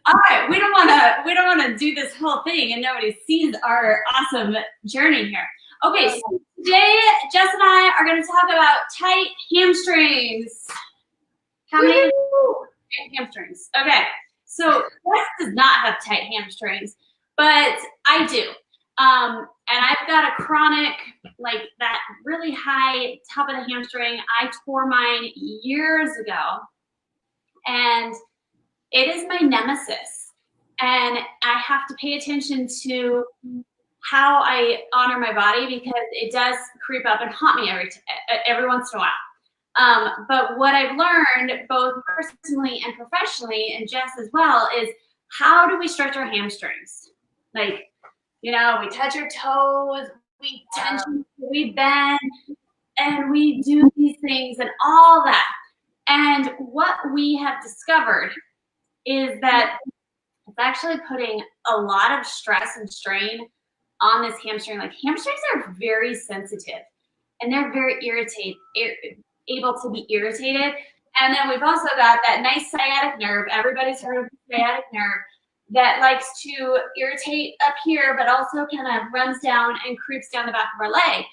All right, we don't want to do this whole thing and nobody sees our awesome journey here. Okay, so today Jess and I are going to talk about tight hamstrings. How many hamstrings? Okay, so Jess does not have tight hamstrings, but I do. And I've got a chronic, like that really high top of the hamstring. I tore mine years ago, and it is my nemesis. And I have to pay attention to how I honor my body because it does creep up and haunt me every once in a while. But what I've learned, both personally and professionally, and Jess as well, is how do we stretch our hamstrings? Like, you know, we touch our toes, we tension, we bend, and we do these things and all that. And what we have discovered is that it's actually putting a lot of stress and strain on this hamstring. Like, hamstrings are very sensitive and they're very able to be irritated. And then we've also got that nice sciatic nerve. Everybody's heard of the sciatic nerve that likes to irritate up here, but also kind of runs down and creeps down the back of our leg.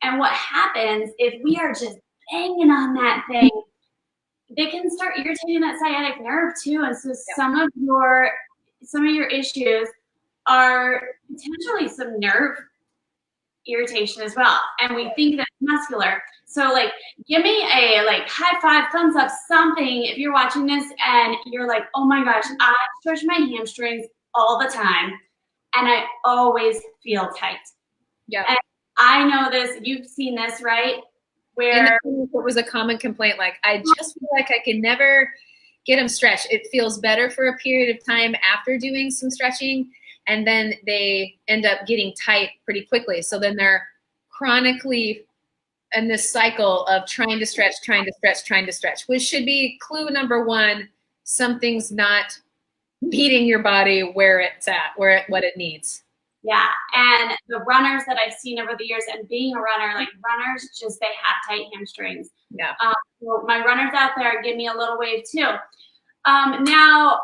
And what happens if we are just banging on that thing, they can start irritating that sciatic nerve too. And so some of your issues are potentially some nerve irritation as well. And we think that's muscular. So like, give me a like high five, thumbs up, something if you're watching this and you're like, oh my gosh, I stretch my hamstrings all the time and I always feel tight. Yeah. And I know this, you've seen this, right? Where it was a common complaint, like, I just feel like I can never get them stretched. It feels better for a period of time after doing some stretching, and then they end up getting tight pretty quickly. So then they're chronically in this cycle of trying to stretch, which should be clue number one. Something's not meeting your body where it's at, what it needs. Yeah, and the runners that I've seen over the years, and being a runner, like runners just, they have tight hamstrings. Yeah. So my runners out there, give me a little wave too. Now,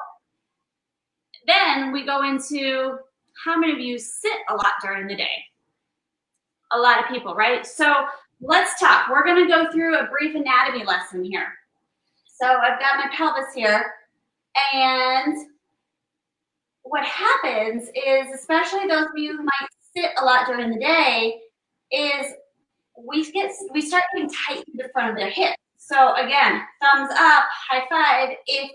then we go into how many of you sit a lot during the day? A lot of people, right? So let's talk. We're going to go through a brief anatomy lesson here. So I've got my pelvis here, and what happens is, especially those of you who might sit a lot during the day, is we start getting tight to the front of their hips. So again, thumbs up, high five if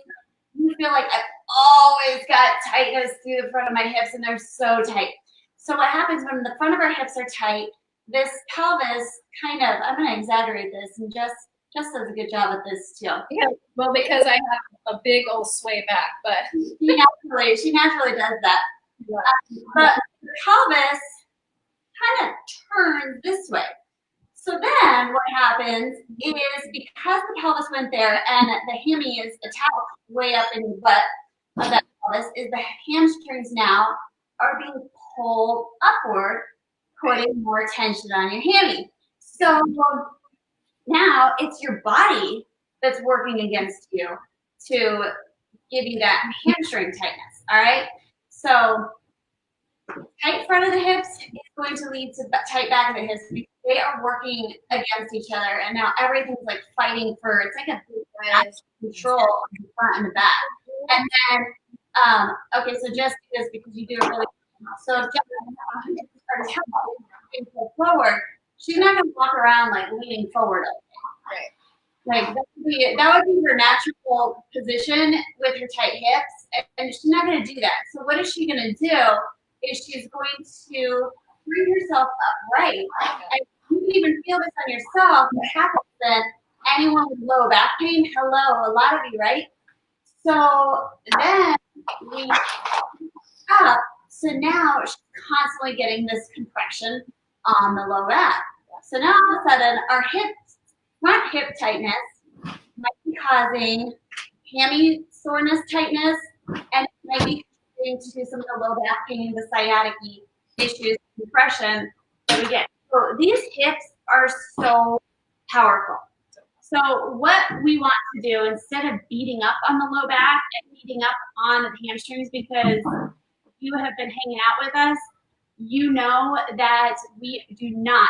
you feel like I've always got tightness through the front of my hips and they're so tight. So what happens when the front of our hips are tight, this pelvis kind of, I'm going to exaggerate this, and Jess does a good job at this too. Yeah, well, because I have a big old sway back, but she naturally does that. Yeah. But the pelvis kind of turns this way. So then what happens is, because the pelvis went there and the hammy is attached way up in the butt of that pelvis, is the hamstrings now are being pulled upward, putting more tension on your hammy. So now it's your body that's working against you to give you that hamstring tightness, all right? So tight front of the hips is going to lead to tight back of the hips. They are working against each other, and now everything's like fighting for, it's like a control on the front and the back. And then, okay, so just because you do it really well. So if Jess starts forward, she's not going to walk around like leaning forward. Right. Like that would be her natural position with her tight hips, and she's not going to do that. So what is she going to do is she's going to bring herself upright. And you can even feel this on yourself. What happens then, anyone with low back pain, hello, a lot of you, right? So then we up. So now she's constantly getting this compression on the low back. So now all of a sudden our front hip tightness might be causing hammy soreness tightness, and might be contributing to some of the low back pain, the sciatic issues, compression that we get. So these hips are so powerful. So what we want to do, instead of beating up on the low back and beating up on the hamstrings, because you have been hanging out with us, you know that we do not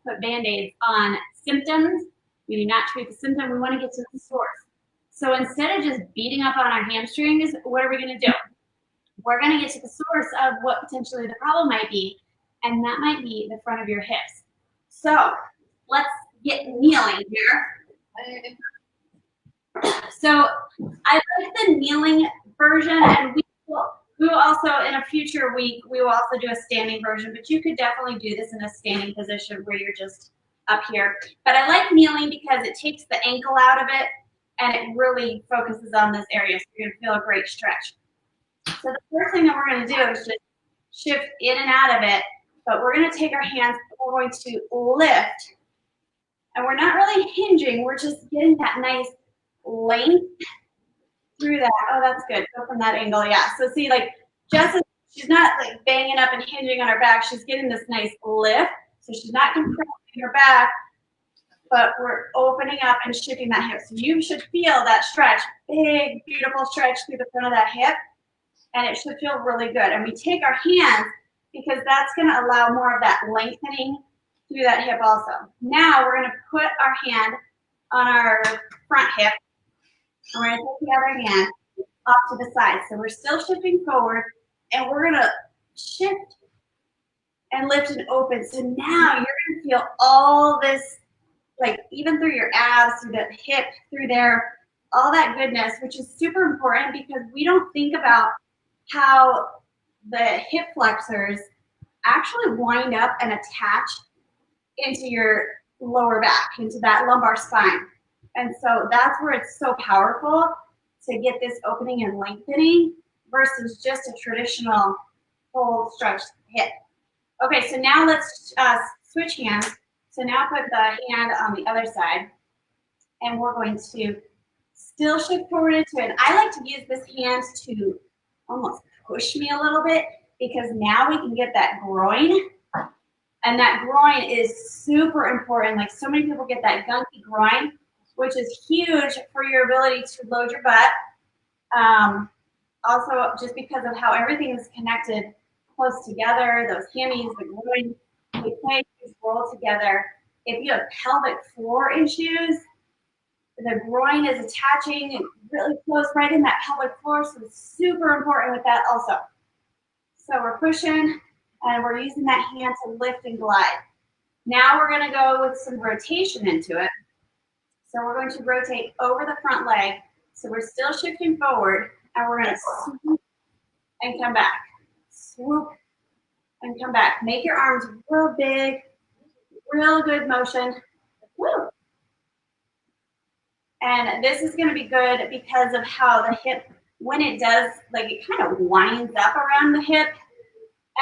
put Band-Aids on symptoms. We do not treat the symptom. We want to get to the source. So instead of just beating up on our hamstrings, what are we going to do? We're going to get to the source of what potentially the problem might be, and that might be the front of your hips. So let's get kneeling here. So I like the kneeling version, and we will also, in a future week, we will also do a standing version, but you could definitely do this in a standing position where you're just up here. But I like kneeling because it takes the ankle out of it, and it really focuses on this area, so you're going to feel a great stretch. So the first thing that we're going to do is just shift in and out of it, but we're going to take our hands, we're going to lift, and we're not really hinging, we're just getting that nice length through that. Oh, that's good. Go from that angle, yeah. So see, like, Jess, she's not like banging up and hinging on her back, she's getting this nice lift, so she's not compressing her back, but we're opening up and shifting that hip. So you should feel that stretch, big, beautiful stretch through the front of that hip, and it should feel really good. And we take our hands because that's going to allow more of that lengthening through that hip also. Now we're going to put our hand on our front hip, and we're going to take the other hand off to the side. So we're still shifting forward, and we're going to shift and lift and open. So now you're going to feel all this, like even through your abs, through the hip, through there, all that goodness, which is super important because we don't think about how the hip flexors actually wind up and attach into your lower back, into that lumbar spine. And so that's where it's so powerful to get this opening and lengthening versus just a traditional full stretched hip. Okay, so now let's switch hands. So now put the hand on the other side, and we're going to still shift forward into it. And I like to use this hand to almost push me a little bit because now we can get that groin. And that groin is super important. Like so many people get that gunky groin, which is huge for your ability to load your butt. Also, just because of how everything is connected close together, those hammies, the groin, they play a huge role together. If you have pelvic floor issues, the groin is attaching really close right in that pelvic floor, so it's super important with that also. So we're pushing, and we're using that hand to lift and glide. Now we're going to go with some rotation into it. So we're going to rotate over the front leg. So we're still shifting forward, and we're going to swoop and come back. Swoop and come back. Make your arms real big, real good motion. Woo! And this is going to be good because of how the hip, when it does, like it kind of winds up around the hip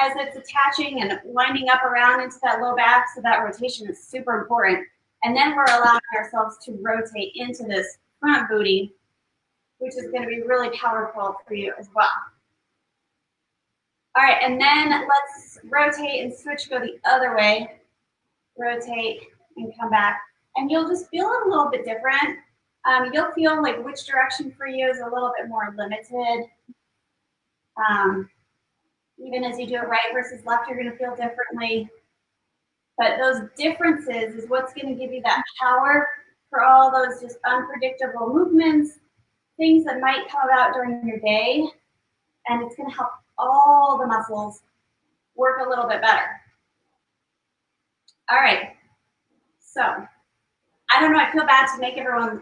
as it's attaching and winding up around into that low back. So that rotation is super important. And then we're allowing ourselves to rotate into this front booty, which is going to be really powerful for you as well. All right, and then let's rotate and switch, go the other way. Rotate and come back. And you'll just feel it a little bit different. You'll feel like which direction for you is a little bit more limited. Even as you do it right versus left, you're going to feel differently. But those differences is what's going to give you that power for all those just unpredictable movements, things that might come about during your day. And it's going to help all the muscles work a little bit better. All right. So I don't know. I feel bad to make everyone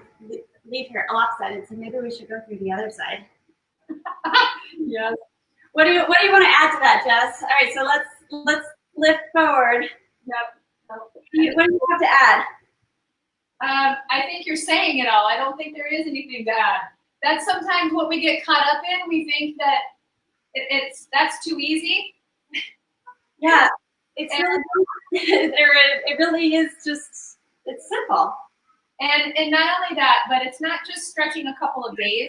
leave here lopsided, so maybe we should go through the other side. Yes. What do you want to add to that, Jess? All right. So let's lift forward. Yep. What do you have to add? I think you're saying it all. I don't think there is anything to add. That's sometimes what we get caught up in. We think that that's too easy. Yeah, it's really it really is just, it's simple. And not only that, but it's not just stretching a couple of days.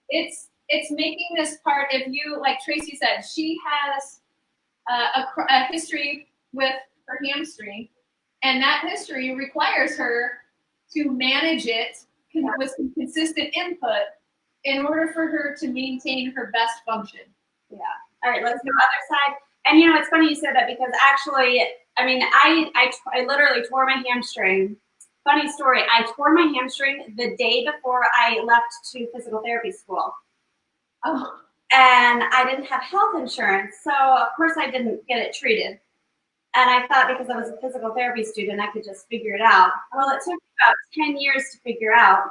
It's making this part. If you, like Tracy said, she has a history with her hamstring, and that history requires her to manage it with some consistent input in order for her to maintain her best function. Yeah. All right, let's go other side. And you know, it's funny you said that because actually, I mean, I literally tore my hamstring. Funny story, I tore my hamstring the day before I left to physical therapy school. Oh. And I didn't have health insurance, so of course I didn't get it treated. And I thought because I was a physical therapy student, I could just figure it out. Well, it took me about 10 years to figure out.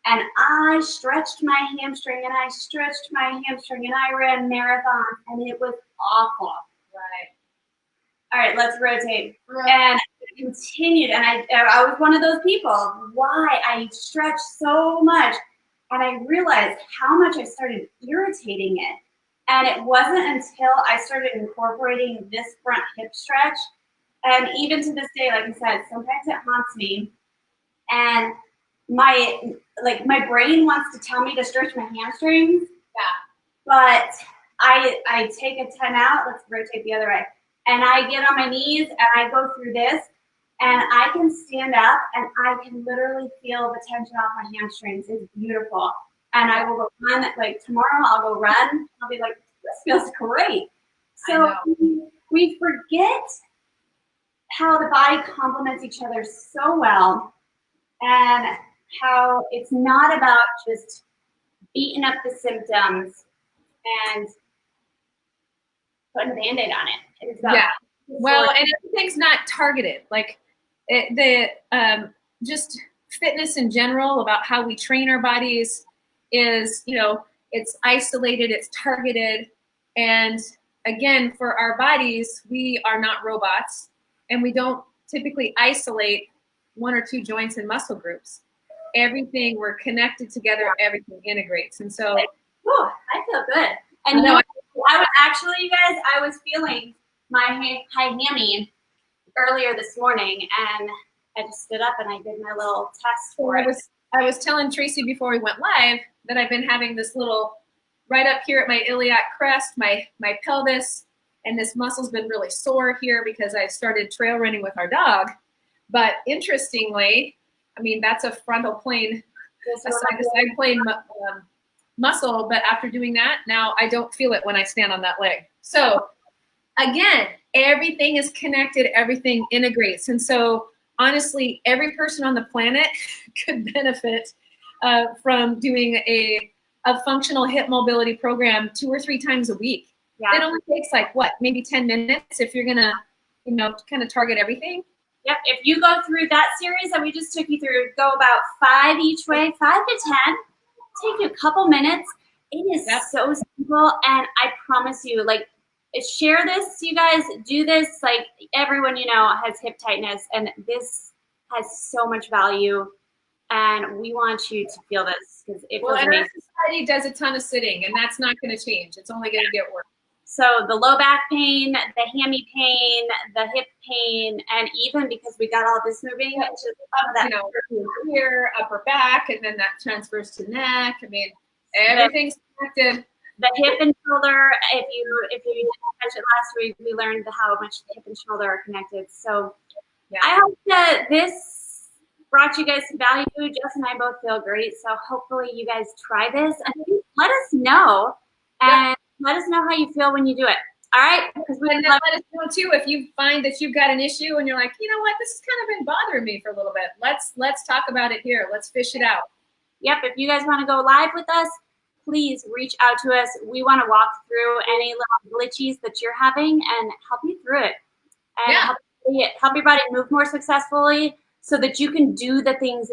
And I stretched my hamstring and I stretched my hamstring and I ran marathons and it was awful. Right. All right, let's rotate. Right. And I continued, and I was one of those people. Why? I stretched so much. And I realized how much I started irritating it. And it wasn't until I started incorporating this front hip stretch. And even to this day, like I said, sometimes it haunts me. And my brain wants to tell me to stretch my hamstrings. Yeah. But I take a 10 out, let's rotate the other way. And I get on my knees and I go through this. And I can stand up and I can literally feel the tension off my hamstrings. It's beautiful. And I will go run, like tomorrow I'll go run. I'll be like, this feels great. So we forget how the body complements each other so well and how it's not about just beating up the symptoms and putting a Band-Aid on it. It's about well, and everything's not targeted. Like just fitness in general, about how we train our bodies is, you know, it's isolated, it's targeted. And again, for our bodies, we are not robots and we don't typically isolate one or two joints and muscle groups. Everything, we're connected together, everything integrates. And so, I feel good. And you know, I was actually, you guys, I was feeling my high hammy earlier this morning, and I just stood up and I did my little test for it. I was telling Tracy before we went live that I've been having this little, right up here at my iliac crest, my pelvis, and this muscle's been really sore here because I started trail running with our dog. But interestingly, I mean, that's a frontal plane, a side-to-side plane muscle, but after doing that, now I don't feel it when I stand on that leg. So again, everything is connected, everything integrates. And so honestly, every person on the planet could benefit from doing a functional hip mobility program 2 or 3 times a week. Yeah. It only takes like what, maybe 10 minutes if you're gonna, you know, kind of target everything. Yep, if you go through that series that we just took you through, go about 5 each way, 5 to 10, take you a couple minutes. It is so simple, and I promise you, like, share this, you guys, do this. Like, everyone you know has hip tightness, and this has so much value, and we want you to feel this because it feels amazing. Our society does a ton of sitting, and that's not going to change. It's only going to get worse. So the low back pain, the hammy pain, the hip pain, and even because we got all this moving, it's just you know, here, upper back, and then that transfers to neck. I mean, everything's connected. The hip and shoulder, if you didn't catch it last week, we learned how much the hip and shoulder are connected. So I hope that this brought you guys some value. Jess and I both feel great. So hopefully you guys try this and let us know. And let us know how you feel when you do it. All right? Because we let us know too if you find that you've got an issue and you're like, you know what, this has kind of been bothering me for a little bit. Let's talk about it here. Let's fish it out. Yep. If you guys want to go live with us, please reach out to us. We want to walk through any little glitches that you're having and help you through it. And help your body move more successfully so that you can do the things